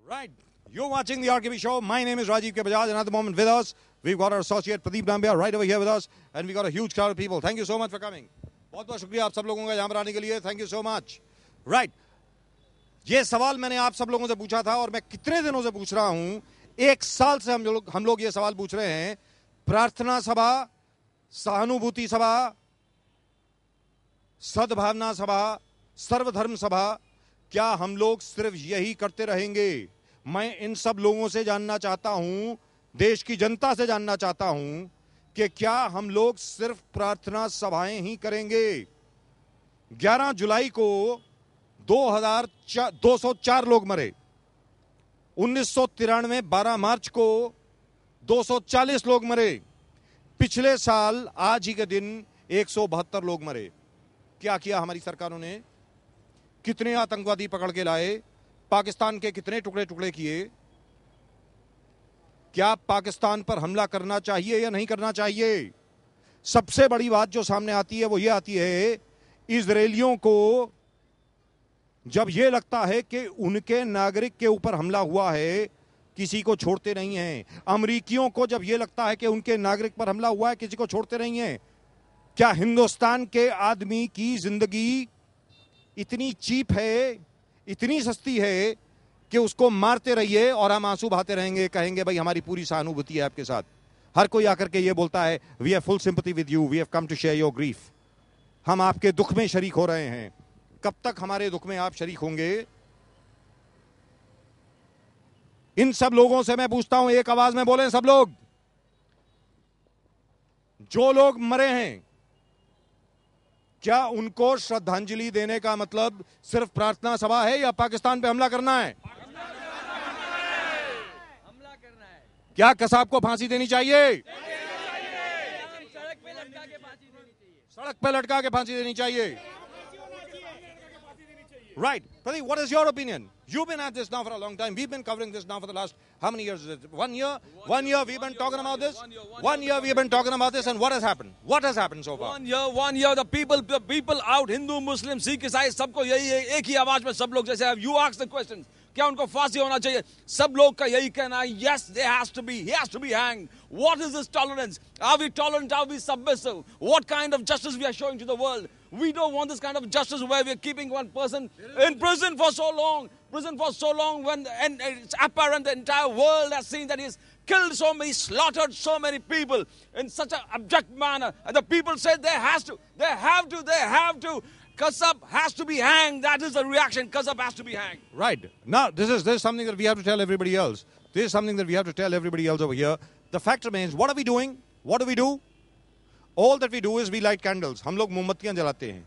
Right. You're watching the RKB show. My name is Rajiv K. Bajaj, and at the moment with us, we've got our associate Pradeep Dambia right over here with us, and we've got a huge crowd of people. Thank you so much for coming. बहुत बहुत शुक्रिया आप सब लोगों का यहाँ पर आने के लिए. Thank you so much. Right. ये सवाल मैंने आप सब लोगों से पूछा था और मैं कितने दिनों से पूछ रहा हूं. एक साल से हम लोग ये सवाल पूछ रहे हैं. प्रार्थना सभा, सहानुभूति सभा, सद्भावना सभा, सर्वधर्म सभा, क्या हम लोग सिर्फ यही करते रहेंगे? मैं इन सब लोगों से जानना चाहता हूं, देश की जनता से जानना चाहता हूं कि क्या हम लोग सिर्फ प्रार्थना सभाएं ही करेंगे? 11 जुलाई को 204 लोग मरे. 1993 12 मार्च को 240 लोग मरे. पिछले साल आज ही के दिन 172 लोग मरे. क्या किया हमारी सरकारों ने? कितने आतंकवादी पकड़ के लाए? पाकिस्तान के कितने टुकड़े टुकड़े किए? क्या पाकिस्तान पर हमला करना चाहिए या नहीं करना चाहिए? सबसे बड़ी बात जो सामने आती है वो ये आती है, इजरायलियों को जब ये लगता है कि उनके नागरिक के ऊपर हमला हुआ है, किसी को छोड़ते नहीं हैं. अमेरिकियों को जब ये लगता है कि उनके नागरिक पर हमला हुआ है, किसी को छोड़ते नहीं हैं. क्या हिंदुस्तान के आदमी की जिंदगी इतनी चीप है, इतनी सस्ती है कि उसको मारते रहिए और हम आंसू बहाते रहेंगे, कहेंगे भाई हमारी पूरी सहानुभूति है आपके साथ? हर कोई आकर के ये बोलता है we have full sympathy with you, we have come to share your grief. हम आपके दुख में शरीक हो रहे हैं. कब तक हमारे दुख में आप शरीक होंगे? इन सब लोगों से मैं पूछता हूं, एक आवाज में बोलें सब लोग. जो लोग मरे हैं, क्या उनको श्रद्धांजलि देने का मतलब सिर्फ प्रार्थना सभा है या पाकिस्तान पे हमला करना है? क्या कसाब को फांसी देनी चाहिए? सड़क पे लटका के फांसी देनी चाहिए. Right. Pradeep, what is your opinion? You've been at this now for a long time. We've been covering this now for the last, how many years is it? 1 year? 1 year we've been talking about this? 1 year we've been talking about this, and what has happened? What has happened so far? 1 year, the people out, Hindu, Muslim, Sikh, Isai, सबको यही है, एक ही आवाज में सब लोग जैसे you ask the questions. क्या उनको फांसी होना चाहिए? सब लोग का यही कहना है, yes, he has to be hanged. What is this tolerance? Are we tolerant? Are we submissive? What kind of justice we are showing to the world? We don't want this kind of justice where we are keeping one person in prison for so long. When and it's apparent the entire world has seen that he's killed so many, slaughtered so many people in such an abject manner. And the people said they have to. Kasab has to be hanged. That is the reaction. Kasab has to be hanged. Right. Now, this is something that we have to tell everybody else. This is something that we have to tell everybody else over here. The fact remains, what are we doing? What do we do? All that we do is we light candles. हम लोग मोमबत्तियां जलाते हैं.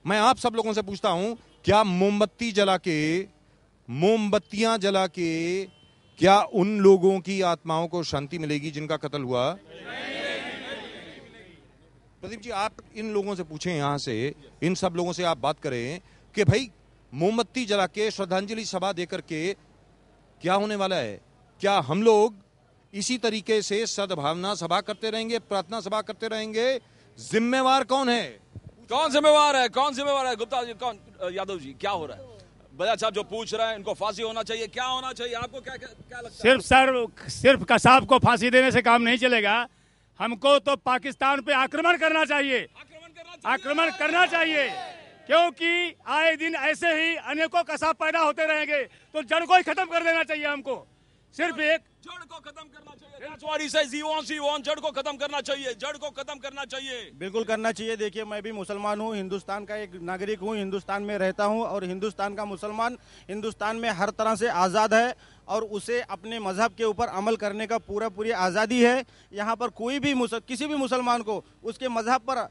मैं आप सब लोगों से पूछता हूं, क्या मोमबत्तियां जला के क्या उन लोगों की आत्माओं को शांति मिलेगी जिनका कत्ल हुआ? प्रदीप जी, आप इन लोगों से पूछें, यहां से इन सब लोगों से आप बात करें कि भाई मोमबत्ती जला के श्रद्धांजलि सभा देकर के क्या होने वाला है? क्या हम लोग इसी तरीके से सद्भावना सभा करते रहेंगे, प्रार्थना सभा करते रहेंगे? जिम्मेवार कौन है? कौन जिम्मेवार है? गुप्ता जी, कौन? यादव जी, क्या हो रहा है? बजाज साहब जो पूछ रहे हैं, इनको फांसी होना चाहिए, क्या होना चाहिए? आपको क्या लगता है? सिर्फ कसाब को फांसी देने से काम नहीं चलेगा. हमको तो पाकिस्तान पे आक्रमण करना चाहिए. क्योंकि आए दिन ऐसे ही अनेकों कसाब पैदा होते रहेंगे, तो जड़ को ही खत्म कर देना चाहिए. हमको सिर्फ एक जड़ को खत्म करना चाहिए. That's what he says. He wants जड़ को खत्म करना चाहिए. बिल्कुल करना चाहिए. देखिए, मैं भी मुसलमान हूँ, हिंदुस्तान का एक नागरिक हूँ, हिंदुस्तान में रहता हूँ, और हिंदुस्तान का मुसलमान हिंदुस्तान में हर तरह से आज़ाद है और उसे अपने मजहब के ऊपर अमल करने का पूरी आज़ादी है. यहाँ पर कोई भी किसी भी मुसलमान को उसके मजहब पर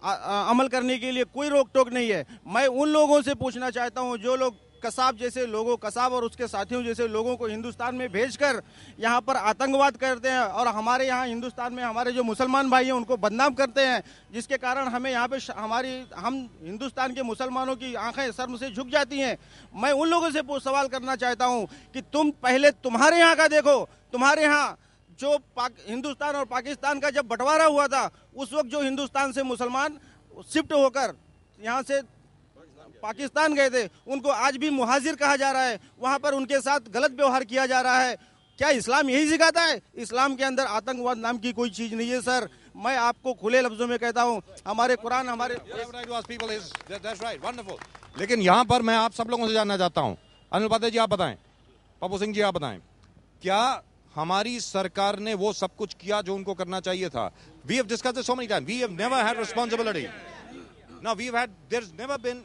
अमल करने के लिए कोई रोक टोक नहीं है. मैं उन लोगों से पूछना चाहता हूँ जो लोग कसाब और उसके साथियों जैसे लोगों को हिंदुस्तान में भेजकर यहाँ पर आतंकवाद करते हैं और हमारे यहाँ हिंदुस्तान में हमारे जो मुसलमान भाई हैं उनको बदनाम करते हैं, जिसके कारण हमें यहाँ पे हम हिंदुस्तान के मुसलमानों की आंखें शर्म से झुक जाती हैं. मैं उन लोगों से सवाल करना चाहता हूँ कि तुम पहले तुम्हारे यहाँ का देखो. तुम्हारे यहाँ जो हिंदुस्तान और पाकिस्तान का जब बंटवारा हुआ था, उस वक्त जो हिंदुस्तान से मुसलमान शिफ्ट होकर यहाँ से पाकिस्तान गए थे, उनको आज भी मुहाजिर कहा जा रहा है, वहां पर उनके साथ गलत व्यवहार किया जा रहा है। क्या इस्लाम यही सिखाता है? इस्लाम के अंदर आतंकवाद नाम की कोई चीज नहीं है सर। मैं आपको खुले लफ्जों में कहता हूं, हमारे कुरान हमारे लेकिन यहां पर मैं आप सब लोगों से जानना चाहता हूं, अनिल उपाध्याय जी आप बताएं, पप्पू सिंह जी आप बताएं, क्या हमारी सरकार ने वो सब कुछ किया जो उनको करना चाहिए था? We have discussed this so many times, we have never had responsibility. Now we have had, there is never been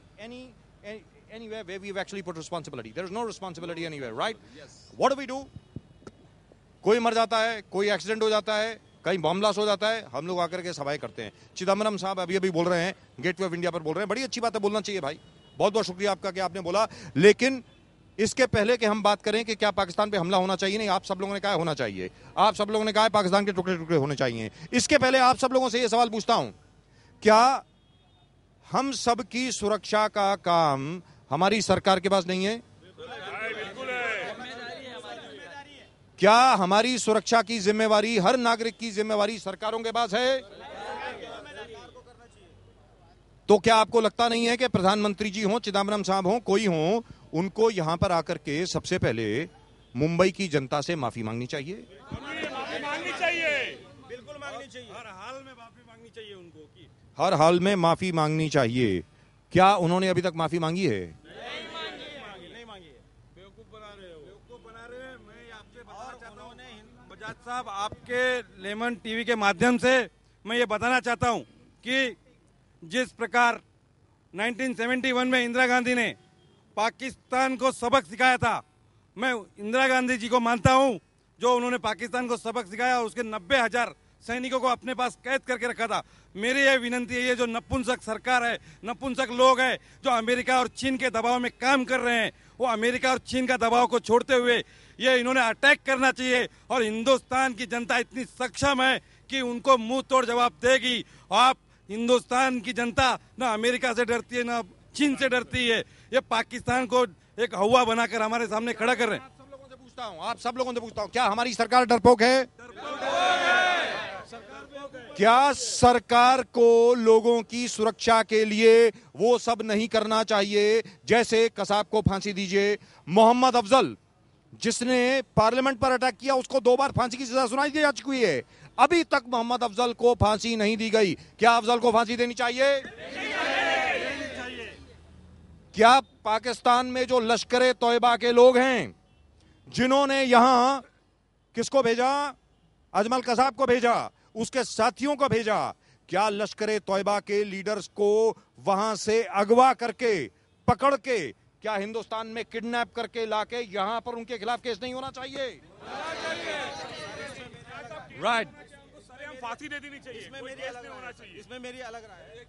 anywhere where we've actually put responsibility. There is no responsibility anywhere, right? Yes. What do? कोई मर जाता है, कोई accident हो जाता है, कहीं bomb blast हो जाता है, हम लोग आकर के सभाएं करते हैं। चिदम्बरम साहब अभी अभी बोल रहे हैं, गेटवे ऑफ इंडिया पर बोल रहे हैं, बड़ी अच्छी बात है, बोलना चाहिए भाई, बहुत बहुत शुक्रिया आपका कि आपने बोला। लेकिन इसके पहले कि हम बात करें कि क्या पाकिस्तान पे हमला होना चाहिए, नहीं, आप सब लोगों ने कहा होना चाहिए, आप सब लोगों ने कहा पाकिस्तान के टुकड़े टुकड़े होने चाहिए। इसके पहले आप सब लोगों से यह सवाल पूछता हूं, क्या हम सब की सुरक्षा का काम हमारी सरकार के पास नहीं है? क्या हमारी सुरक्षा की जिम्मेवारी, हर नागरिक की जिम्मेवारी सरकारों के पास है? तो क्या आपको लगता नहीं है कि प्रधानमंत्री जी हों, चिदम्बरम साहब हों, कोई हों, उनको यहां पर आकर के सबसे पहले मुंबई की जनता से माफी मांगनी चाहिए? मांगनी चाहिए, बिल्कुल मांगनी चाहिए, हर हाल में माफी मांगनी चाहिए उनको की हर हाल में माफी मांगनी चाहिए। क्या उन्होंने अभी तक माफी मांगी है? नहीं मांगी है। बेवकूफ बना रहे हैं। मैं आपसे बताना चाहता हूं, बजाज साहब, आपके लेमन टीवी के माध्यम से मैं ये बताना चाहता हूं कि जिस प्रकार 1971 में इंदिरा गांधी ने पाकिस्तान को सबक सिखाया था, मैं इंदिरा गांधी जी को मानता हूं, जो उन्होंने पाकिस्तान को सबक सिखाया और उसके 90,000 सैनिकों को अपने पास कैद करके रखा था। मेरी यह विनंती है, ये जो नपुंसक सरकार है, नपुंसक लोग हैं जो अमेरिका और चीन के दबाव में काम कर रहे हैं, वो अमेरिका और चीन का दबाव को छोड़ते हुए ये इन्होंने अटैक करना चाहिए। और हिंदुस्तान की जनता इतनी सक्षम है कि उनको मुंह तोड़ जवाब देगी। आप हिंदुस्तान की जनता ना अमेरिका से डरती है ना चीन से डरती है। ये पाकिस्तान को एक हवा बनाकर हमारे सामने खड़ा कर रहे हैं। आप सब लोगों से पूछता हूं, क्या हमारी सरकार डरपोक है? क्या सरकार को लोगों की सुरक्षा के लिए वो सब नहीं करना चाहिए? जैसे कसाब को फांसी दीजिए, मोहम्मद अफजल जिसने पार्लियामेंट पर अटैक किया उसको 2 बार फांसी की सजा सुनाई दी जा चुकी है, अभी तक मोहम्मद अफजल को फांसी नहीं दी गई। क्या अफजल को फांसी देनी चाहिए? क्या पाकिस्तान में जो लश्कर तौयबा के लोग हैं, जिन्होंने यहां किसको भेजा? अजमल कसाब को भेजा, उसके साथियों को भेजा, क्या लश्कर तौयबा के लीडर्स को वहां से अगवा करके पकड़ के क्या हिंदुस्तान में किडनैप करके लाके यहां पर उनके खिलाफ केस नहीं होना चाहिए? राइट, फांसी दे देनी चाहिए, इसमें मेरी अलग राय है।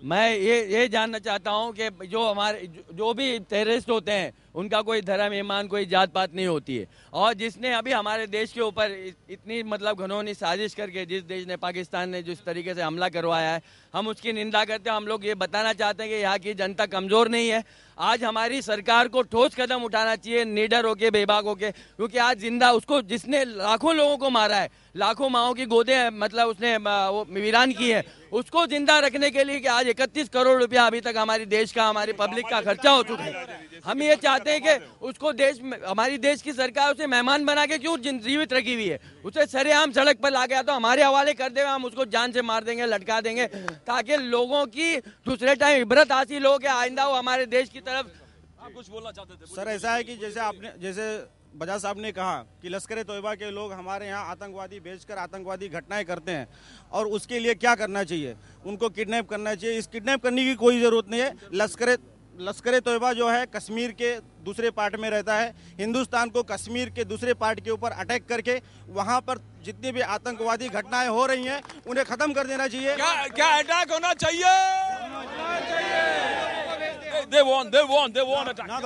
मैं ये जानना चाहता हूं कि जो हमारे जो भी टेररिस्ट होते हैं उनका कोई धर्म, ईमान, कोई जात पात नहीं होती है। और जिसने अभी हमारे देश के ऊपर इतनी मतलब घनौनी साजिश करके जिस देश ने, पाकिस्तान ने जिस तरीके से हमला करवाया है, हम उसकी निंदा करते हैं। हम लोग ये बताना चाहते हैं कि यहाँ की जनता कमजोर नहीं है। आज हमारी सरकार को ठोस कदम उठाना चाहिए, निडर होके, बेबाक होके, क्योंकि आज जिंदा उसको जिसने लाखों लोगों को मारा है, लाखों माओं की गोदें मतलब उसने वो वीरान की है, उसको जिंदा रखने के लिए कि आज 31 करोड़ रुपया अभी तक हमारी देश का, हमारी पब्लिक का खर्चा हो चुका है। हम ये चाहते हैं कि उसको देश में, हमारी देश की सरकार उसे मेहमान बना के क्यों जीवित रखी हुई है, उसे सरेआम सड़क पर ला गया तो हमारे हवाले कर देगा, हम उसको जान से मार देंगे, लटका देंगे, ताकि लोगों की दूसरे टाइम इबरत हासिल हो कि आइंदा वो हमारे देश की तरफ। आप कुछ बोलना चाहते थे? सर ऐसा है कि जैसे बजाज साहब ने कहा कि लश्कर तौयबा के लोग हमारे यहाँ आतंकवादी भेजकर आतंकवादी घटनाएं करते हैं, और उसके लिए क्या करना चाहिए? उनको किडनैप करना चाहिए। इस किडनैप करने की कोई जरूरत नहीं है। लश्कर तौयबा जो है कश्मीर के दूसरे पार्ट में रहता है। हिंदुस्तान को कश्मीर के दूसरे पार्ट के ऊपर अटैक करके वहां पर जितनी भी आतंकवादी घटनाएं हो रही हैं उन्हें खत्म कर देना चाहिए। क्या अटैक होना चाहिए? They want attack. Now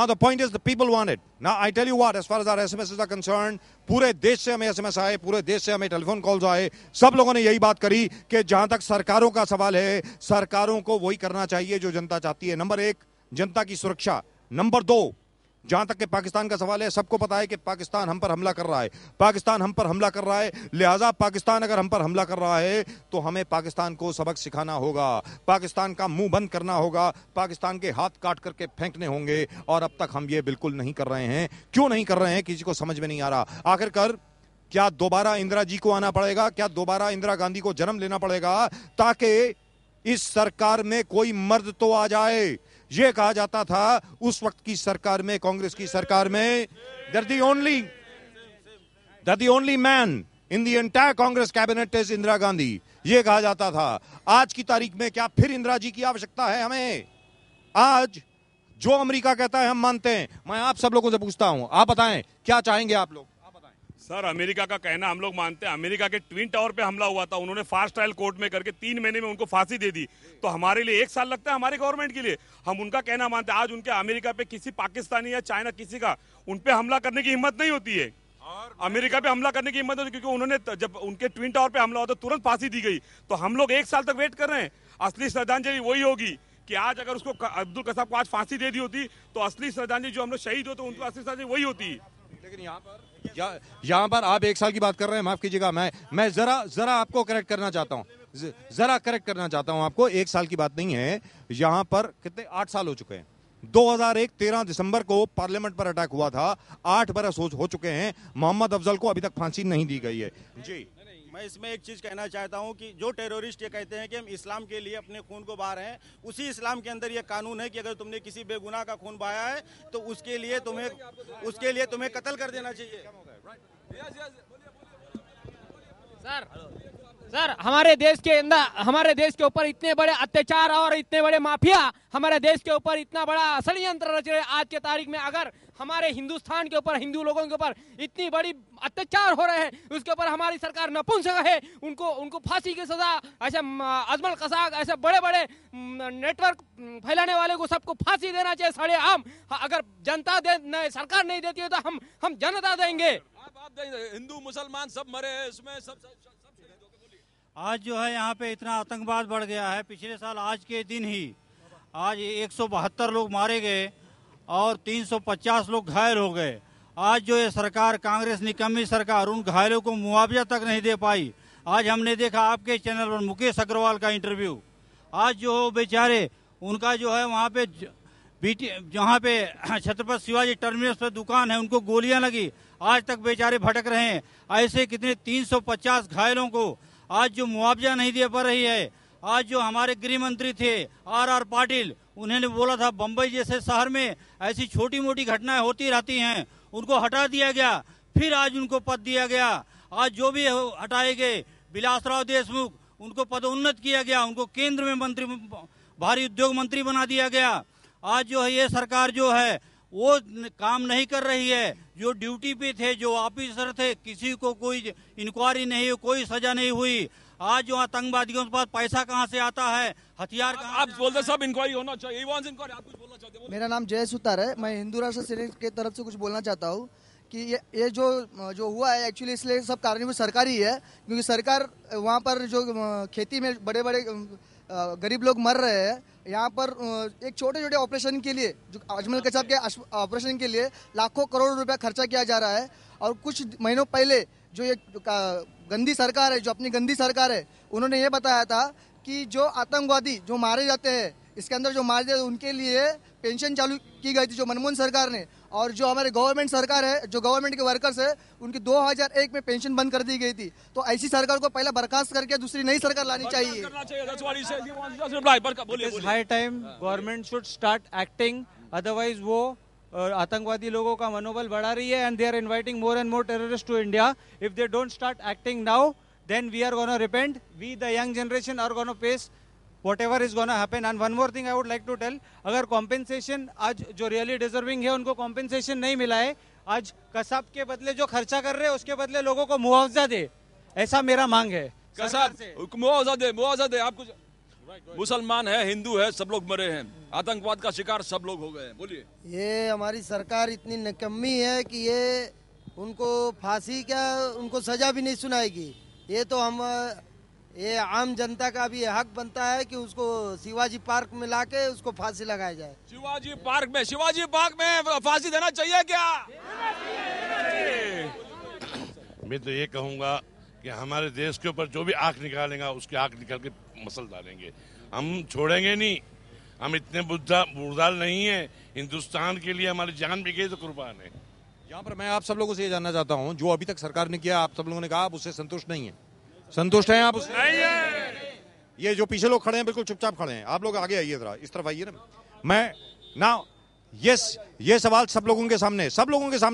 the point is the people want it. Now I tell you what, as far as our SMSs are concerned, पूरे देश से हमें SMS आए, पूरे देश से हमें टेलीफोन कॉल्स आए, सब लोगों ने यही बात करी कि जहां तक सरकारों का सवाल है, सरकारों को वही करना चाहिए जो जनता चाहती है। नंबर 1 जनता की सुरक्षा, नंबर 2 जहां तक कि पाकिस्तान का सवाल है, सबको पता है कि पाकिस्तान हम पर हमला कर रहा है, पाकिस्तान हम पर हमला कर रहा है। लिहाजा पाकिस्तान अगर हम पर हमला कर रहा है तो हमें पाकिस्तान को सबक सिखाना होगा, पाकिस्तान का मुंह बंद करना होगा, पाकिस्तान के हाथ काट करके फेंकने होंगे। और अब तक हम ये बिल्कुल नहीं कर रहे हैं। क्यों नहीं कर रहे हैं, किसी को समझ में नहीं आ रहा। आखिरकार क्या दोबारा इंदिरा जी को आना पड़ेगा, क्या दोबारा इंदिरा गांधी को जन्म लेना पड़ेगा ताकि इस सरकार में कोई मर्द तो आ जाए। यह कहा जाता था उस वक्त की सरकार में, कांग्रेस की सरकार में, that the only man in the entire Congress cabinet is Indira Gandhi, यह कहा जाता था। आज की तारीख में क्या फिर इंदिरा जी की आवश्यकता है हमें? आज जो अमेरिका कहता है हम मानते हैं। मैं आप सब लोगों से पूछता हूं, आप बताएं क्या चाहेंगे आप लोग? सर, अमेरिका का कहना हम लोग मानते हैं। अमेरिका के ट्विन टावर पे हमला हुआ था, उन्होंने फास्ट ट्रायल कोर्ट में करके 3 महीने में उनको फांसी दे दी। तो हमारे लिए 1 साल लगता है हमारे गवर्नमेंट के लिए। हम उनका कहना मानते हैं। आज उनके अमेरिका पे किसी पाकिस्तानी या चाइना किसी का उन पे हमला करने की हिम्मत नहीं होती है। अमेरिका पे हमला करने की हिम्मत होती है क्योंकि उन्होंने जब उनके ट्विन टावर पे हमला हुआ तो तुरंत फांसी दी गई। तो हम लोग 1 साल तक वेट कर रहे हैं। असली श्रद्धांजलि वही होगी कि आज अगर उसको अब्दुल कसाब को आज फांसी दे दी होती तो असली श्रद्धांजलि जो हम लोग शहीद होते उनको असली श्रद्धांजलि वही होती। लेकिन यहाँ पर आप 1 साल की बात कर रहे हैं, माफ कीजिएगा, मैं जरा आपको करेक्ट करना चाहता हूँ, जरा करेक्ट करना चाहता हूँ आपको। 1 साल की बात नहीं है, यहाँ पर कितने 8 साल हो चुके हैं। 2001 13 दिसंबर को पार्लियामेंट पर अटैक हुआ था, 8 बरस हो चुके हैं। मोहम्मद अफजल को अभी तक फांसी नहीं दी गई है। जी, मैं इसमें एक चीज कहना चाहता हूं कि जो टेररिस्ट ये कहते हैं कि हम इस्लाम के लिए अपने खून को बहा रहे हैं, उसी इस्लाम के अंदर ये कानून है कि अगर तुमने किसी बेगुनाह का खून बहाया है तो उसके लिए तुम्हें कत्ल कर देना चाहिए। सर हमारे देश के अंदर, हमारे देश के ऊपर इतने बड़े अत्याचार और इतने बड़े माफिया हमारे देश के ऊपर इतना बड़ा षड्यंत्र रच रहे। आज के तारीख में अगर हमारे हिंदुस्तान के ऊपर, हिंदू लोगों के ऊपर इतनी बड़ी अत्याचार हो रहे हैं, उसके ऊपर हमारी सरकार नपुंसक है। उनको फांसी की सजा, ऐसे अजमल कसाब, ऐसे बड़े बड़े नेटवर्क फैलाने वाले को सबको फांसी देना चाहिए सरेआम। अगर जनता सरकार नहीं देती है तो हम जनता देंगे। आप हिंदू मुसलमान सब मरे हैं इसमें, सब आज जो है यहाँ पे इतना आतंकवाद बढ़ गया है। पिछले साल आज के दिन ही आज 172 लोग मारे गए और 350 लोग घायल हो गए। आज जो ये सरकार, कांग्रेस निकम्मी सरकार, उन घायलों को मुआवजा तक नहीं दे पाई। आज हमने देखा आपके चैनल पर मुकेश अग्रवाल का इंटरव्यू। आज जो बेचारे उनका जो है वहाँ पे जहाँ पे छत्रपति शिवाजी टर्मिनस पर दुकान है, उनको गोलियां लगी, आज तक बेचारे भटक रहे हैं। ऐसे कितने 350 घायलों को आज जो मुआवजा नहीं दे पा रही है। आज जो हमारे गृह मंत्री थे RR पाटिल, उन्होंने बोला था बम्बई जैसे शहर में ऐसी छोटी मोटी घटनाएं होती रहती हैं, उनको हटा दिया गया, फिर आज उनको पद दिया गया। आज जो भी हटाए गए, विलासराव देशमुख, उनको पदोन्नत किया गया, उनको केंद्र में मंत्री, भारी उद्योग मंत्री बना दिया गया। आज जो है ये सरकार जो है वो काम नहीं कर रही है। जो ड्यूटी पे थे, जो ऑफिसर थे, किसी को कोई इंक्वायरी नहीं हुई, कोई सजा नहीं हुई। आज जो आतंकवादियों के पास पैसा कहाँ से आता है, हथियार आप बोलते सब इंक्वायरी होना चाहिए। आप कुछ बोलना चाहते हैं? मेरा नाम जय सुतार है। मैं हिंदू राष्ट्र सेना की तरफ से कुछ बोलना चाहता हूँ कि ये जो हुआ है एक्चुअली इसलिए सब कारणीभूत सरकार ही है, क्योंकि सरकार वहाँ पर जो खेती में बड़े बड़े गरीब लोग मर रहे हैं, यहाँ पर एक छोटे छोटे ऑपरेशन के लिए, जो अजमल कसाब के ऑपरेशन के लिए लाखों करोड़ रुपया खर्चा किया जा रहा है। और कुछ महीनों पहले जो ये गंदी सरकार है, जो अपनी गंदी सरकार है, उन्होंने ये बताया था कि जो आतंकवादी जो मारे जाते हैं, इसके अंदर जो मारे जाते हैं उनके लिए पेंशन चालू की गई थी जो मनमोहन सरकार ने। और जो हमारे गवर्नमेंट सरकार है, जो गवर्नमेंट के वर्कर्स है, उनकी 2001 में पेंशन बंद कर दी गई थी। तो ऐसी सरकार को पहले बर्खास्त करके दूसरी नई सरकार लानी चाहिए। High time government should start acting, otherwise वो आतंकवादी लोगों का मनोबल बढ़ा रही है and they are inviting more and more terrorist to India. If they don't start acting now, then we are going to repent. We the young generation are going to face whatever is going to happen. And one more thing I would like to tell, अगर compensation आज जो really deserving है उनको compensation नहीं मिला है, आज कसाब के बदले जो खर्चा कर रहे हैं उसके बदले लोगों को मुआवजा दे, ऐसा मेरा मांग है। कसाब मुआवजा दे। आप कुछ, मुसलमान है, हिंदू है, सब लोग मरे हैं, आतंकवाद का शिकार सब लोग हो गए हैं। बोलिए। ये हमारी सरकार इतनी निकम्मी है कि ये उनको फांसी क्या, उनको सजा भी नहीं सुनाएगी। ये तो हम ये आम जनता का भी हक बनता है कि उसको शिवाजी पार्क में लाके उसको फांसी लगाया जाए। शिवाजी पार्क में फांसी देना चाहिए क्या? मैं तो ये कहूँगा कि हमारे देश के ऊपर जो भी आंख निकालेगा उसकी आंख निकाल के मसल डालेंगे, हम छोड़ेंगे नहीं। हम इतने बुर्दाल नहीं है, हिंदुस्तान के लिए हमारी जान भी गई तो कुर्बान है। यहाँ पर मैं आप सब लोगों से ये जानना चाहता हूँ, जो अभी तक सरकार ने किया, आप सब लोगों ने कहा आप उससे संतुष्ट नहीं है। संतुष्ट हैं आप उससे? नहीं है। ये जो पीछे लोग खड़े हैं बिल्कुल चुपचाप खड़े हैं, आप लोग आगे आइए जरा, इस तरफ आइए ना। मैं ना ये सवाल सब लोगों के सामने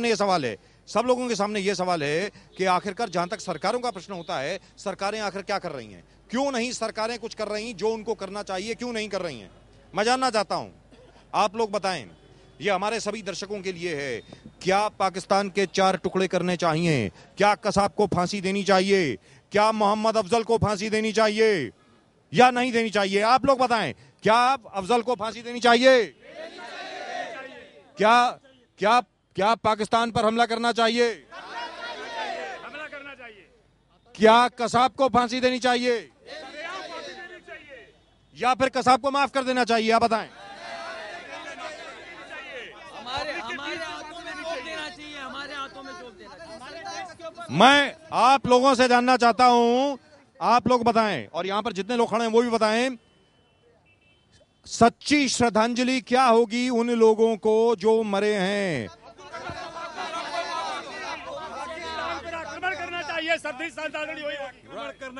ये सवाल है, सब लोगों के सामने ये सवाल है कि आखिरकार जहां तक सरकारों का प्रश्न होता है, सरकारें आखिर क्या कर रही हैं? क्यों नहीं सरकारें कुछ कर रही जो उनको करना चाहिए, क्यों नहीं कर रही हैं? मैं जानना चाहता हूं, आप लोग बताएं। ये हमारे सभी दर्शकों के लिए है। क्या पाकिस्तान के 4 टुकड़े करने चाहिए? क्या कसाब को फांसी देनी चाहिए? क्या मोहम्मद अफजल को फांसी देनी चाहिए या नहीं देनी चाहिए? आप लोग बताएं, क्या अफजल को फांसी देनी चाहिए? क्या पाकिस्तान पर हमला करना चाहिए? क्या कसाब को फांसी देनी चाहिए या फिर कसाब को माफ कर देना चाहिए? आप बताएं। हमारे हाथों में चोट देना चाहिए, हमारे हाथों में चोट देना चाहिए। मैं आप लोगों से जानना चाहता हूं, आप लोग बताएं, और यहां पर जितने लोग खड़े हैं वो भी बताएं, सच्ची श्रद्धांजलि क्या होगी उन लोगों को जो मरे हैं?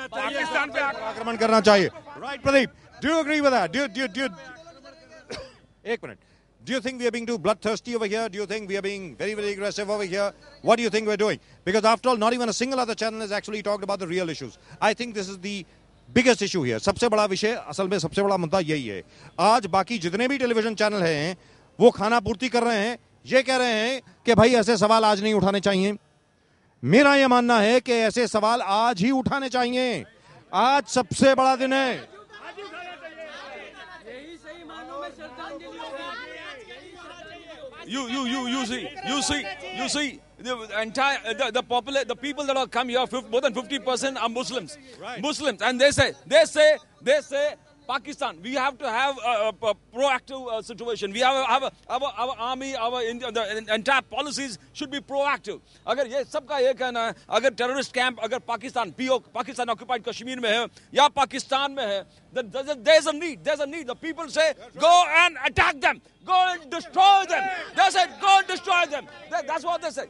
पाकिस्तान पे आक्रमण करना चाहिए। Right Pradeep, do you agree with that? एक minute, do you think we are being too bloodthirsty over here? Do you think we are being very, very aggressive over here? What do you think we're doing? Because after all, not even a single other channel has actually talked about the real issues. I think this is the biggest issue here. सबसे बड़ा विषय, असल में सबसे बड़ा मुद्दा यही है। आज बाकी जितने भी टेलीविजन चैनल हैं वो खाना पूर्ति कर रहे हैं, ये कह रहे हैं कि भाई ऐसे सवाल आज नहीं उठाने चाहिए। मेरा यह मानना है कि ऐसे सवाल आज ही उठाने चाहिए। आज सबसे बड़ा दिन है। यही सही मानों में श्रद्धांजलि होगी। You see, the people that have come here, more than 50% are Muslims. Right. Muslims, and they say, Pakistan, we have to have a proactive situation. We have our army, the entire policies should be proactive. अगर ये सबका ये कहना है, अगर terrorist camp अगर Pakistan occupied Kashmir में है या पाकिस्तान में है, then there's a need. The people say, go and attack them. Go and destroy them. They said, go and destroy them. That's what they said.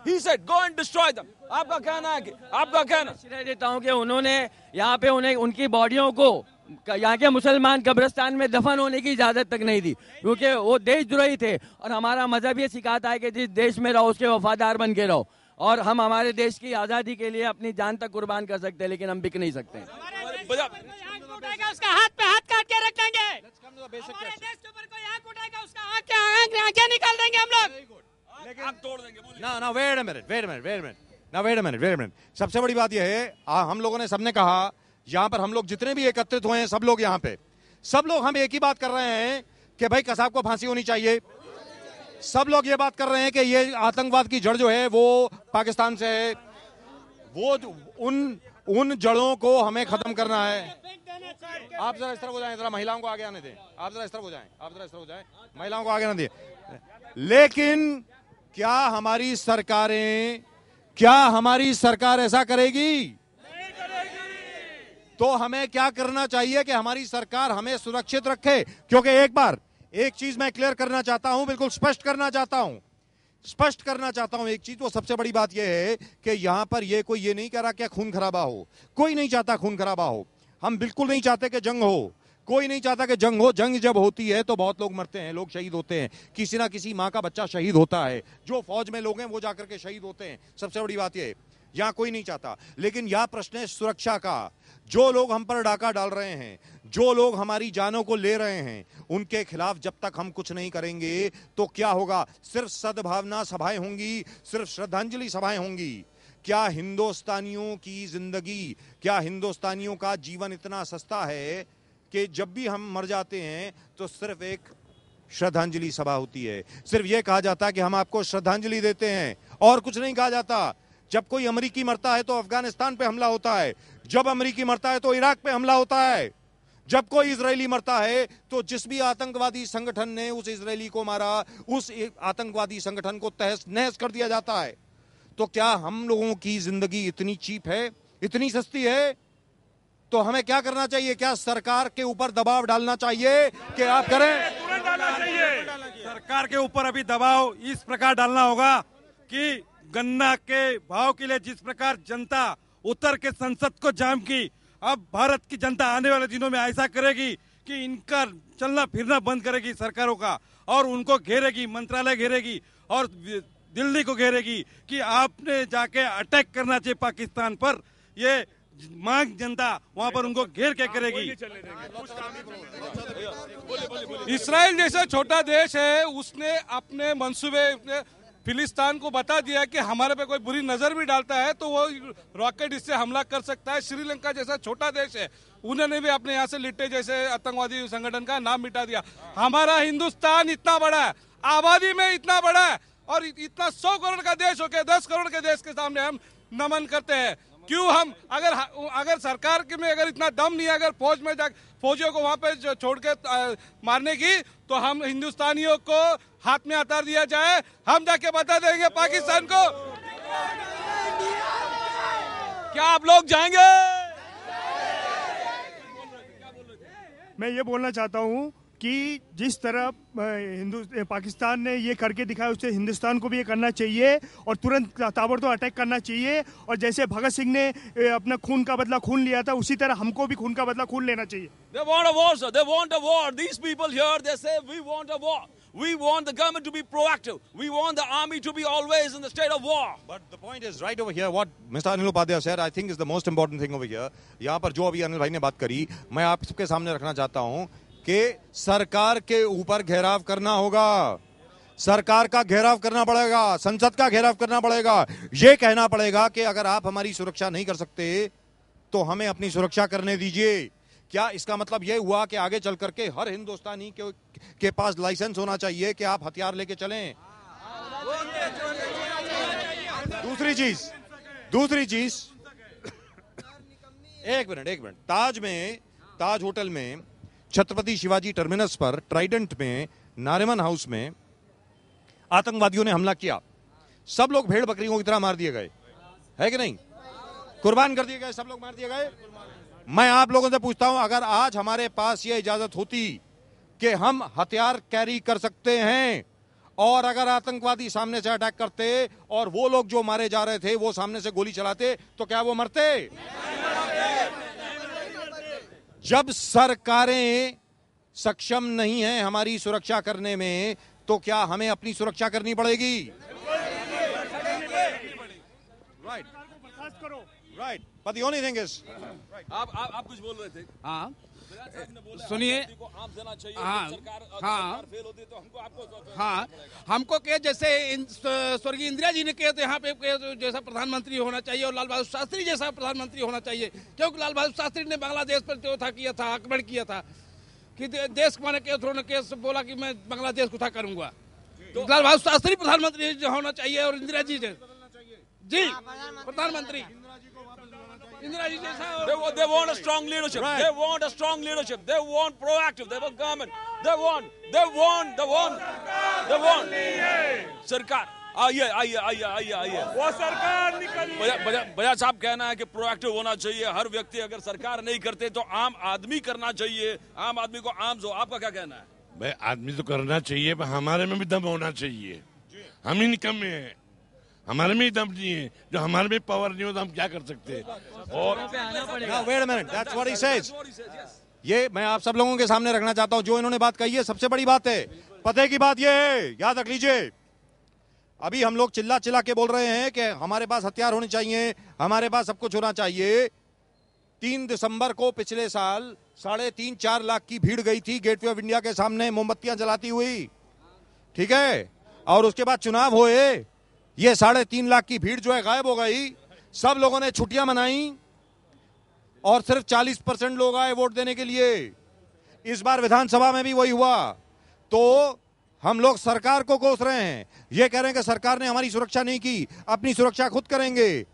He said, go and destroy them. आपका कहना है कि आपका कहना मैं देता हूँ कि उन्होंने यहाँ पे उनकी बॉडियों को यहाँ के मुसलमान कब्रिस्तान में दफन होने की इजाजत तक नहीं दी, क्योंकि वो देशद्रोही थे। और हमारा मजहब ये सिखाता है कि जिस देश में रहो उसके वफादार बन के रहो, और हम हमारे देश की आजादी के लिए अपनी जान तक कुर्बान कर सकते हैं, लेकिन हम बिक नहीं सकते। उसका हाथ पे हाथ काट के रख देंगे। हमारे देश के ऊपर कोई आंख उठाएगा उसका आंखें निकाल देंगे हम लोग। आंख तोड़ देंगे। ना वेट अ मिनट। सबसे बड़ी बात यह है, हम लोगों ने सबने कहा, यहां पर हम लोग जितने भी एकत्रित हुए हैं, सब लोग यहां पे, सब लोग हम एक ही बात कर रहे हैं कि भाई कसाब को फांसी होनी चाहिए। सब लोग ये बात कर रहे हैं कि ये आतंकवाद की जड़ जो है वो पाकिस्तान से है, वो उन जड़ों को हमें खत्म करना है। आप जरा इस तरफ हो जाएं, जरा महिलाओं को आगे आने दें। आप जरा इस तरफ हो जाएं, महिलाओं को आगे आने दें। लेकिन क्या हमारी सरकार ऐसा करेगी? तो हमें क्या करना चाहिए कि हमारी सरकार हमें सुरक्षित रखे? क्योंकि एक चीज मैं क्लियर करना चाहता हूं, बिल्कुल स्पष्ट करना चाहता हूं एक चीज। वो सबसे बड़ी बात यह है कि यहां पर कोई नहीं कह रहा कि खून खराबा हो। कोई नहीं चाहता खून खराबा हो। हम बिल्कुल नहीं चाहते कि जंग हो। कोई नहीं चाहता कि जंग हो। जंग जब होती है तो बहुत लोग मरते हैं, लोग शहीद होते हैं, किसी ना किसी माँ का बच्चा शहीद होता है। जो फौज में लोग हैं वो जाकर के शहीद होते हैं। सबसे बड़ी बात यह है, यहां कोई नहीं चाहता। लेकिन यह प्रश्न है सुरक्षा का। जो लोग हम पर डाका डाल रहे हैं, जो लोग हमारी जानों को ले रहे हैं, उनके खिलाफ जब तक हम कुछ नहीं करेंगे तो क्या होगा? सिर्फ सद्भावना सभाएं होंगी, सिर्फ श्रद्धांजलि सभाएं होंगी। क्या हिंदुस्तानियों की जिंदगी, क्या हिंदुस्तानियों का जीवन इतना सस्ता है कि जब भी हम मर जाते हैं तो सिर्फ एक श्रद्धांजलि सभा होती है? सिर्फ यह कहा जाता है कि हम आपको श्रद्धांजलि देते हैं, और कुछ नहीं कहा जाता। जब कोई अमेरिकी मरता है तो अफगानिस्तान पे हमला होता है, जब अमेरिकी मरता है तो इराक पे हमला होता है, जब कोई इजरायली मरता है तो जिस भी आतंकवादी संगठन ने उस इजरायली को मारा उस आतंकवादी संगठन को तहस नहस कर दिया जाता है। तो क्या हम लोगों की जिंदगी इतनी चीप है, इतनी सस्ती है? तो हमें क्या करना चाहिए? क्या सरकार के ऊपर दबाव डालना चाहिए कि आप करें? सरकार के ऊपर अभी दबाव इस प्रकार डालना होगा कि गन्ना के भाव के लिए जिस प्रकार जनता उत्तर के संसद को जाम की, अब भारत की जनता आने वाले दिनों में ऐसा करेगी कि इनका चलना फिरना बंद करेगी सरकारों का, और उनको घेरेगी, मंत्रालय घेरेगी और दिल्ली को घेरेगी कि आपने जाके अटैक करना चाहिए पाकिस्तान पर। ये मांग जनता वहां पर उनको घेर के करेगी। इसराइल जैसा छोटा देश है, उसने अपने मंसूबे फिलिस्तीन को बता दिया कि हमारे पे कोई बुरी नजर भी डालता है तो वो रॉकेट इससे हमला कर सकता है। श्रीलंका जैसा छोटा देश है, उन्होंने भी अपने यहाँ से लिट्टे जैसे आतंकवादी संगठन का नाम मिटा दिया। हमारा हिंदुस्तान इतना बड़ा है, आबादी में इतना बड़ा है, और इतना 100 करोड़ का देश होके 10 करोड़ के देश के सामने हम नमन करते हैं। क्यों हम अगर सरकार के में अगर इतना दम नहीं है, अगर फौज में फौजियों को वहां पे छोड़ के मारने की, तो हम हिंदुस्तानियों को हाथ में हथियार दिया जाए, हम जाके बता देंगे पाकिस्तान को। क्या आप लोग जाएंगे? मैं ये बोलना चाहता हूँ कि जिस तरह पाकिस्तान ने ये करके दिखाया, उससे हिंदुस्तान को भी ये करना चाहिए और तुरंत ताबड़तोड़ अटैक करना चाहिए। और जैसे भगत सिंह ने अपना खून का बदला खून लिया था, उसी तरह हमको भी खून का बदला खून लेना चाहिए। They want a war, sir. They want a war. These people here, they say we want a war. We want the government to be proactive. We want the army to be always in the state of war. But the point is right over here. What Mr. Anil Upadhyay said, I think is the most important thing over here. यहाँ पर जो अभी अनिल भाई ने बात करी, मैं आप सबके सामने रखना चाहता हूँ कि सरकार के ऊपर घेराव करना होगा, सरकार का घेराव करना पड़ेगा, संसद का घेराव करना पड़ेगा। ये कहना पड़ेगा कि अगर आप हमारी सुरक्षा नहीं कर सकते तो हमें अपनी सुरक्षा करने दीजिए। क्या इसका मतलब यह हुआ कि आगे चल करके हर हिंदुस्तानी के पास लाइसेंस होना चाहिए कि आप हथियार लेके चलें? दूसरी चीज एक मिनट ताज होटल में, छत्रपति शिवाजी टर्मिनस पर, ट्राइडेंट में, नारिमन हाउस में आतंकवादियों ने हमला किया। सब लोग भेड़ बकरियों की तरह मार दिए गए, है कि नहीं? कुर्बान कर दिए गए, सब लोग मार दिए गए। मैं आप लोगों से पूछता हूं, अगर आज हमारे पास यह इजाजत होती कि हम हथियार कैरी कर सकते हैं और अगर आतंकवादी सामने से अटैक करते और वो लोग जो मारे जा रहे थे वो सामने से गोली चलाते, तो क्या वो मरते? जब सरकारें सक्षम नहीं हैं हमारी सुरक्षा करने में, तो क्या हमें अपनी सुरक्षा करनी पड़ेगी? Right, but the only thing is, आप कुछ बोल रहे थे। हाँ सुनिए, हाँ हमको के जैसे स्वर्गीय इंदिरा जी ने कहे तो यहाँ पे जैसा प्रधानमंत्री होना चाहिए और लाल बहादुर शास्त्री जैसा प्रधानमंत्री होना चाहिए, क्योंकि लाल बहादुर शास्त्री ने बांग्लादेश पर जो था किया था, आक्रमण किया था कि देश को मैंने उन्होंने केस बोला कि मैं बांग्लादेश को था करूंगा। तो लाल बहादुर शास्त्री प्रधानमंत्री होना चाहिए और इंदिरा जी जी प्रधानमंत्री इंदिरा जी जैसा। They want a strong leadership. Right. They want a strong leadership. They want proactive. They want government. They want सरकार। आइए। वो सरकार निकली। बजाज साहब कहना है कि प्रोएक्टिव होना चाहिए हर व्यक्ति, अगर सरकार नहीं करते तो आम आदमी करना चाहिए, आम आदमी को आर्म्स हो। आपका क्या कहना है? भाई आदमी तो करना चाहिए, पर हमारे में भी दम होना चाहिए। हम ही निकम्मे हैं, हमारे में ही दम नहीं है। जो हमारे में पावर नहीं हो तो हम क्या कर सकते हैं? और wait a minute, that's what he says. ये मैं आप सब लोगों के सामने रखना चाहता हूं, जो इन्होंने बात कही है सबसे बड़ी बात है, पते की बात ये है, याद रख लीजिए। अभी हम लोग चिल्ला के बोल रहे हैं कि हमारे पास हथियार होने चाहिए, हमारे पास सब कुछ होना चाहिए। 3 दिसंबर को पिछले साल 3.5-4 लाख की भीड़ गई थी गेटवे ऑफ इंडिया के सामने मोमबत्तियां जलाती हुई, ठीक है? और उसके बाद चुनाव हुए, ये 3.5 लाख की भीड़ जो है गायब हो गई। सब लोगों ने छुट्टियां मनाई और सिर्फ 40% लोग आए वोट देने के लिए। इस बार विधानसभा में भी वही हुआ। तो हम लोग सरकार को कोस रहे हैं, ये कह रहे हैं कि सरकार ने हमारी सुरक्षा नहीं की, अपनी सुरक्षा खुद करेंगे।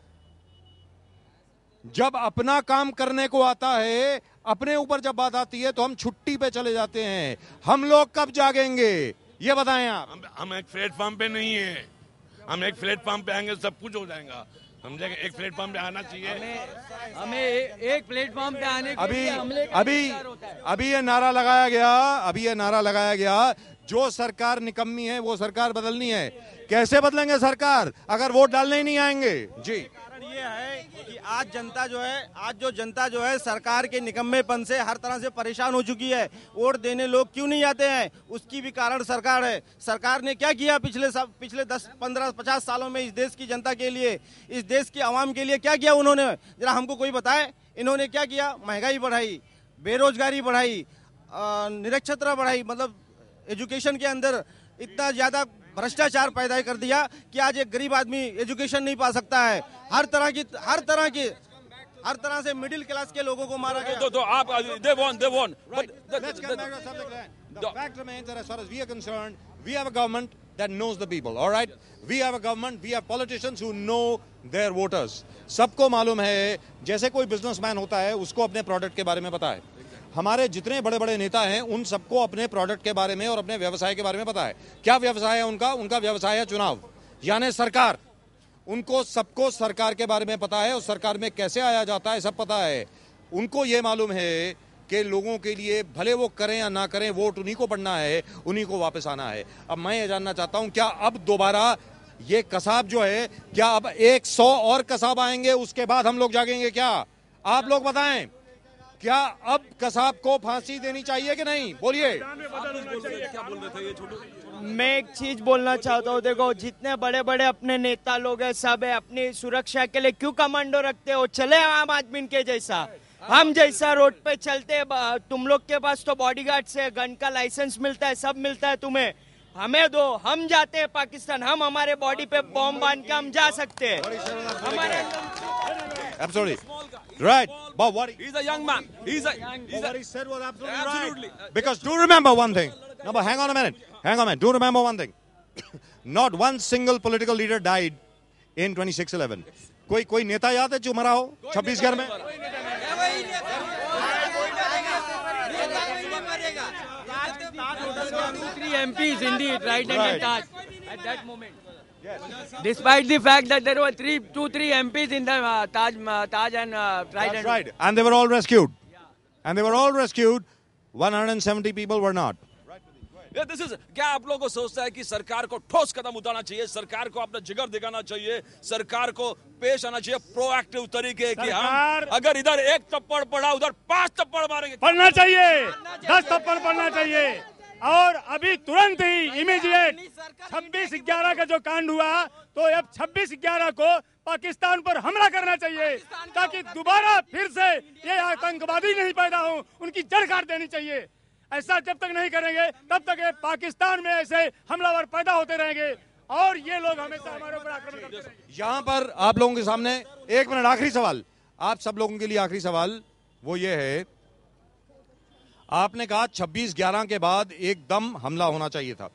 जब अपना काम करने को आता है, अपने ऊपर जब बात आती है तो हम छुट्टी पे चले जाते हैं। हम लोग कब जागेंगे ये बताएं आप। हम एक प्लेटफॉर्म पे नहीं है, हम एक प्लेटफॉर्म पे आएंगे सब कुछ हो जाएगा। हम एक प्लेटफॉर्म पे आना चाहिए। हमें एक प्लेटफॉर्म पे आने के लिए हमले का इंतजार होता है। अभी ये नारा लगाया गया, जो सरकार निकम्मी है वो सरकार बदलनी है। कैसे बदलेंगे सरकार अगर वोट डालने ही नहीं आएंगे? जी, कारण ये है कि आज जनता जो है सरकार के निकम्मेपन से हर तरह से परेशान हो चुकी है। वोट देने लोग क्यों नहीं आते हैं, उसकी भी कारण सरकार है। सरकार ने क्या किया पिछले 10, 15, 50 सालों में इस देश की जनता के लिए, इस देश की आवाम के लिए क्या किया उन्होंने? जरा हमको कोई बताए इन्होंने क्या किया? महंगाई बढ़ाई, बेरोजगारी बढ़ाई, निरक्षरता बढ़ाई, मतलब एजुकेशन के अंदर इतना ज्यादा भ्रष्टाचार पैदा कर दिया कि आज एक गरीब आदमी एजुकेशन नहीं पा सकता है। हर तरह से मिडिल क्लास के लोगों को मारा गया। तो आप they won. Right. Let's get back to the subject then. The fact remains that as far as we are concerned, we have a government that knows the people. All right, we have a government, we have politicians who know their voters. सबको मालूम है, जैसे कोई businessman होता है उसको अपने product के बारे में पता है। हमारे जितने बड़े बड़े नेता हैं उन सबको अपने प्रोडक्ट के बारे में और अपने व्यवसाय के बारे में पता है। क्या व्यवसाय है उनका व्यवसाय है चुनाव, यानी सरकार। उनको सबको सरकार के बारे में पता है और सरकार में कैसे आया जाता है सब पता है। उनको ये मालूम है कि लोगों के लिए भले वो करें या ना करें, वोट उन्हीं को पड़ना है, उन्हीं को वापस आना है। अब मैं ये जानना चाहता हूं, क्या अब दोबारा ये कसाब जो है, क्या अब 100 और कसाब आएंगे उसके बाद हम लोग जागेंगे? क्या आप लोग बताएं, क्या अब कसाब को फांसी देनी चाहिए कि नहीं? बोलिए। क्या बोल रहे थे ये छोटू? मैं एक चीज बोलना चाहता हूँ, देखो जितने बड़े बड़े अपने नेता लोग हैं सब है, अपनी सुरक्षा के लिए क्यों कमांडो रखते हो? चले आम आदमी के जैसा, हम जैसा रोड पे चलते। तुम लोग के पास तो बॉडीगार्ड से गन का लाइसेंस मिलता है, सब मिलता है तुम्हें, हमें दो, हम जाते हैं पाकिस्तान, हम हमारे बॉडी पे बॉम्ब बांध के हम जा सकते हैं। हमारे Absolutely. Right. But what he's a young man. What he said was absolutely right. Because do remember one thing. No, but hang on a minute. Do remember one thing. Not one single political leader died in 26/11. कोई नेता याद है जो मरा हो छत्तीसगढ़ में? Three MPs indeed, right under Taj at that moment. Despite the fact that there were two, three MPs in the Taj and Trident. Right, and they were all rescued. And they were all rescued. 170 people were not. This is, क्या आप लोगों को सोचता है कि सरकार को ठोस कदम उठाना चाहिए, सरकार को अपना जिगर दिखाना चाहिए, सरकार को पेश आना चाहिए प्रोएक्टिव तरीके कि हम अगर इधर एक थप्पड़ पड़ा उधर 5 थप्पड़ मारेंगे? पढ़ना चाहिए, 10 थप्पड़ पढ़ना चाहिए। और अभी तुरंत ही इमीडिएट 26/11 का जो कांड हुआ, तो अब 26/11 को पाकिस्तान पर हमला करना चाहिए ताकि दोबारा फिर से ये आतंकवादी नहीं पैदा हो, उनकी जड़ काट देनी चाहिए। ऐसा जब तक नहीं करेंगे तब तक ये पाकिस्तान में ऐसे हमलावर पैदा होते रहेंगे और ये लोग हमेशा हमारे ऊपर आक्रमण करते रहेंगे। यहाँ पर आप लोगों के सामने 1 मिनट आखिरी सवाल, आप सब लोगों के लिए आखिरी सवाल वो ये है, आपने कहा 26/11 के बाद एकदम हमला होना चाहिए था,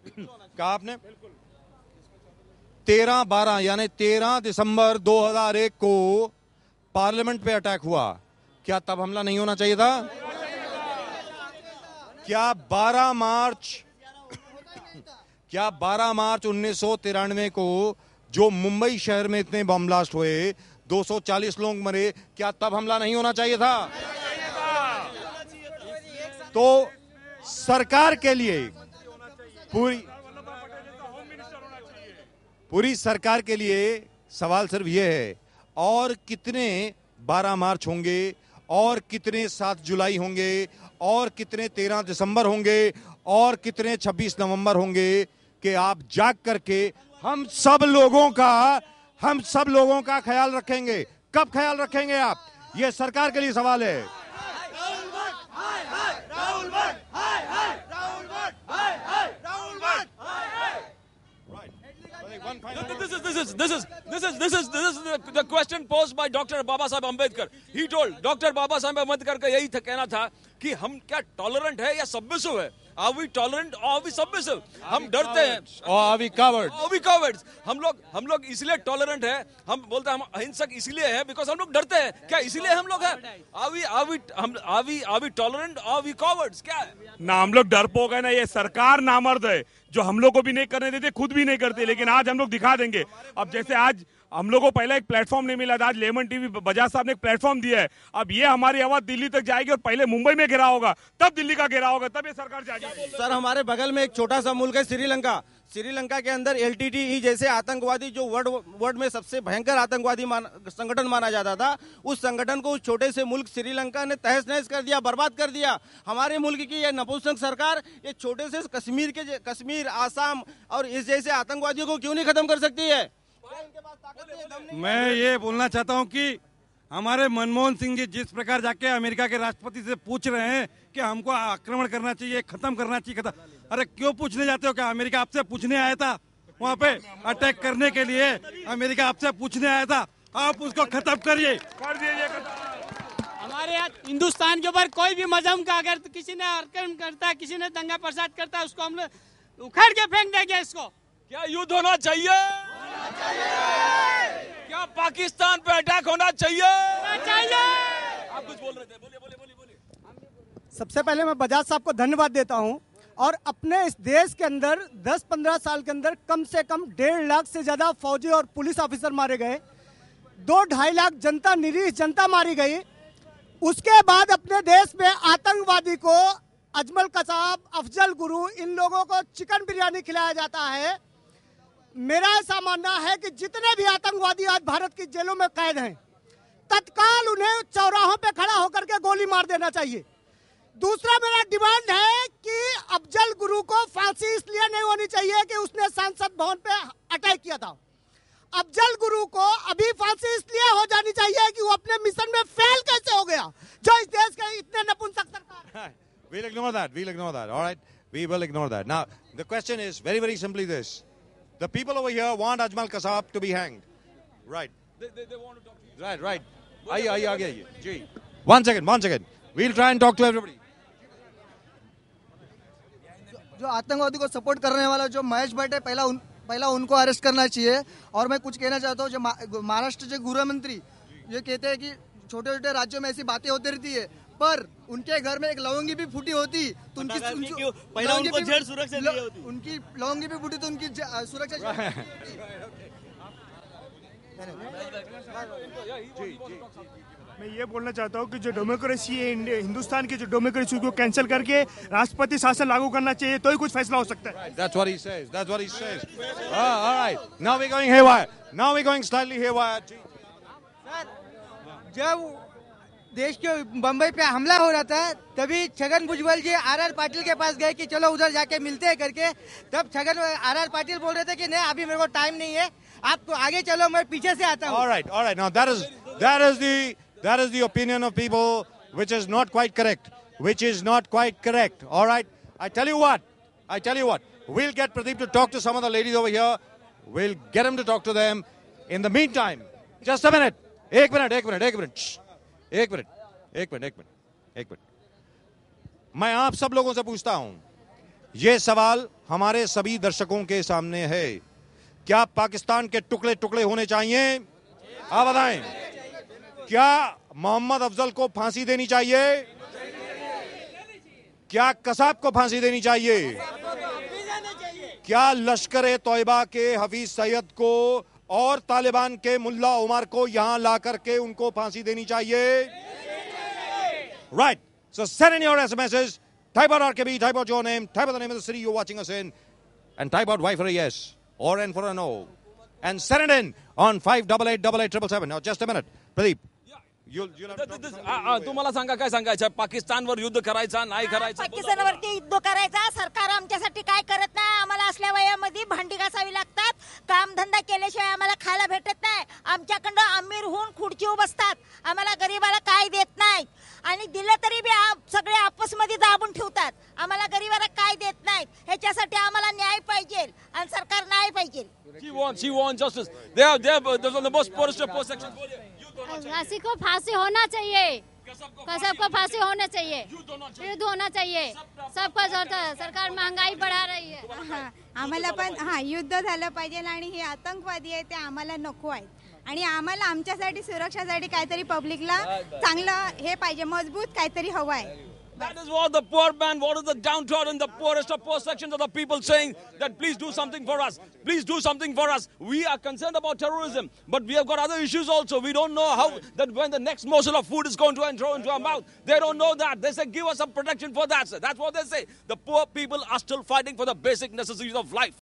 कहा आपने 13/12 यानी 13 दिसंबर 2001 को पार्लियामेंट पे अटैक हुआ, क्या तब हमला नहीं होना चाहिए था? क्या 12 मार्च 1993 को जो मुंबई शहर में इतने बम ब्लास्ट हुए, 240 लोग मरे, क्या तब हमला नहीं होना चाहिए था? तो सरकार के लिए पूरी सरकार के लिए सवाल सिर्फ ये है, और कितने 12 मार्च होंगे, और कितने 7 जुलाई होंगे, और कितने 13 दिसंबर होंगे, और कितने 26 नवंबर होंगे कि आप जाग करके हम सब लोगों का ख्याल रखेंगे। कब ख्याल रखेंगे आप? ये सरकार के लिए सवाल है। This is the question posed by Dr. Baba Saheb Ambedkar. He told Dr. Baba Saheb Ambedkar का यही कहना था कि हम क्या टॉलरेंट है या सबमिसिव है? Are we tolerant or are we submissive? हम डरते हैं. Or are we cowards? Are we cowards? हम लोग इसलिए टॉलरेंट है. हम बोलते हैं हम अहिंसक इसलिए है because हम लोग डरते हैं. क्या इसलिए हम लोग हैं? Are we tolerant or are we cowards? क्या है? ना हम लोग डरपोक है ना ये सरकार नामर्द है जो हम लोग को भी नहीं करने देते, खुद भी नहीं करते, लेकिन आज हम लोग दिखा देंगे. अब जैसे आज हम लोगों को पहले एक प्लेटफॉर्म नहीं मिला था, आज लेमन टीवी बजाज साहब ने एक प्लेटफॉर्म दिया है. अब ये हमारी आवाज दिल्ली तक जाएगी और पहले मुंबई में घेराव होगा, तब दिल्ली का घेराव होगा, तब ये सरकार जाएगी. सर हमारे बगल में एक छोटा सा मुल्क है श्रीलंका. श्रीलंका के अंदर LTTE जैसे आतंकवादी जो वर्ल्ड में सबसे भयंकर आतंकवादी संगठन माना जाता था, उस संगठन को उस छोटे से मुल्क श्रीलंका ने तहस नहस कर दिया, बर्बाद कर दिया. हमारे मुल्क की ये नपुंसक सरकार ये छोटे से कश्मीर, आसाम और इस जैसे आतंकवादियों को क्यों नहीं खत्म कर सकती है? मैं ये बोलना चाहता हूं कि हमारे मनमोहन सिंह जी जिस प्रकार जाके अमेरिका के राष्ट्रपति से पूछ रहे हैं कि हमको आक्रमण करना चाहिए, खत्म करना चाहिए, अरे क्यों पूछने जाते हो? क्या अमेरिका आपसे पूछने आया था? वहाँ पे अटैक करने के लिए अमेरिका आपसे पूछने आया था? आप उसको खत्म करिए. हमारे यहाँ हिंदुस्तान के ऊपर कोई भी मजहब का अगर किसी ने आक्रमण करता है, किसी ने दंगा फसाद करता है, उसको हम लोग उखाड़ के फेंक देंगे. इसको क्या युद्ध होना चाहिए? क्या पाकिस्तान पे अटैक होना चाहिए? आप कुछ बोल रहे थे, बोलिए. सबसे पहले मैं बजाज साहब को धन्यवाद देता हूं. और अपने इस देश के अंदर 10-15 साल के अंदर कम से कम 1.5 लाख से ज्यादा फौजी और पुलिस ऑफिसर मारे गए, 2-2.5 लाख जनता, निरीह जनता मारी गई. उसके बाद अपने देश में आतंकवादी को अजमल कसाब, अफजल गुरु, इन लोगों को चिकन बिरयानी खिलाया जाता है. मेरा ऐसा मानना है कि जितने भी आतंकवादी आज भारत की जेलों में कैद हैं, तत्काल उन्हें चौराहों पे खड़ा होकर के गोली मार देना चाहिए. दूसरा मेरा डिमांड है कि अफजल गुरु को फांसी इसलिए नहीं होनी चाहिए कि उसने संसद भवन पे अटैक किया था. अफजल गुरु को अभी फांसी इसलिए हो जानी चाहिए कि वो अपने मिशन में फेल कैसे हो गया, जो इस देश के इतने नपुंसक सरकार. We'll ignore that. All right, we will ignore that. Now, the question is very, very simply this: the people over here want Ajmal Kasab to be hanged, right? They want to talk to you. Right. आइए. जी. One second. We'll try and talk to everybody. जो आतंकवादी को support करने वाला जो महेश भट्ट है, पहला उनको अरेस्ट करना चाहिए. और मैं कुछ कहना चाहता हूँ, जो महाराष्ट्र के गृह मंत्री ये कहते हैं कि छोटे छोटे राज्यों में ऐसी बातें होती रहती है, पर उनके घर में एक लवंगी भी फूटी होती तो उनकी लवंगी भी फूटी तो उनकी सुरक्षा. मैं ये बोलना चाहता हूँ कि जो डेमोक्रेसी है, हिंदुस्तान की जो डेमोक्रेसी को कैंसिल करके राष्ट्रपति शासन लागू करना चाहिए, तो ही कुछ फैसला हो सकता है. That's what he says. All right. Now we're going haywire. Now we're going slightly haywire. Sir, जब देश के बम्बई पे हमला हो रहा था, तभी छगन भुजबल जी आर पाटिल के पास गए कि चलो उधर जाके मिलते हैं करके. तब छगन आर पाटिल बोल रहे थे कि नहीं, अभी मेरे को टाइम नहीं है, आप आगे चलो, मैं पीछे से आता हूँ. All right. Now that is the opinion of people, which is not quite correct. All right. I tell you what. We'll get Pradeep to talk to some of the ladies over here. We'll get him to talk to them. In the meantime, just a minute. एक minute. मैं आप सब लोगों से पूछता हूं, ये सवाल हमारे सभी दर्शकों के सामने है. क्या पाकिस्तान के टुकड़े टुकड़े होने चाहिए? आप बताएं. क्या मोहम्मद अफजल को फांसी देनी चाहिए? क्या कसाब को फांसी देनी चाहिए? क्या लश्कर तौयबा के हफीज सैयद को और तालिबान के मुल्ला उमर को यहां ला करके उनको फांसी देनी चाहिए? Right. So send in your SMSs. Type out RKB, type out your name, type out the name of the city you're watching us in, and type out Y for a yes or N for a no. And send it in on 5888877. Now just a minute. Pradeep. तुम्हाला सांगा काय सांगायचं? पाकिस्तानवर युद्ध करायचा नाही करायचा? पाकिस्तानवरती युद्ध करायचा. सरकार आमच्यासाठी काय करत नाही. आम्हाला असल्या वयामध्ये भांडी घासावी लागतात, कामधंदा केल्याशिवाय आम्हाला खायला भेटत नाही. आमच्याकडं अमीर होऊन खुर्चीवर बसतात, आम्हाला गरीबाला काय देत नाहीत. आणि दिलं तरी बी सगळे आपसमध्ये दाबून ठेवतात. आम्हाला गरीबाला काय देत नाहीत. ह्याच्यासाठी आम्हाला न्याय पाहिजे आणि सरकार न्याय पाहिजे. She wants justice. They are the most poorest section. फांसी को फांसी होना चाहिए. सबको फांसी होना चाहिए, युद्ध होना चाहिए, सबको जरूरत है. सरकार महंगाई बढ़ा रही है. आम्हाला पण युद्ध झालं पाहिजे आणि हे आतंकवादी आहे ते आम्हाला नको आहेत आणि आम्हाला आमच्यासाठी सुरक्षासाठी काहीतरी पब्लिकला चांगलं हे पाहिजे, मजबूत काहीतरी हवं आहे. That is what the poor man, what is the downtrodden, the poorest of poor sections of the people saying that please do something for us. Please do something for us. We are concerned about terrorism, but we have got other issues also. We don't know how that when the next morsel of food is going to enter into our mouth. They don't know that. They say give us some protection for that. That's what they say. The poor people are still fighting for the basic necessities of life.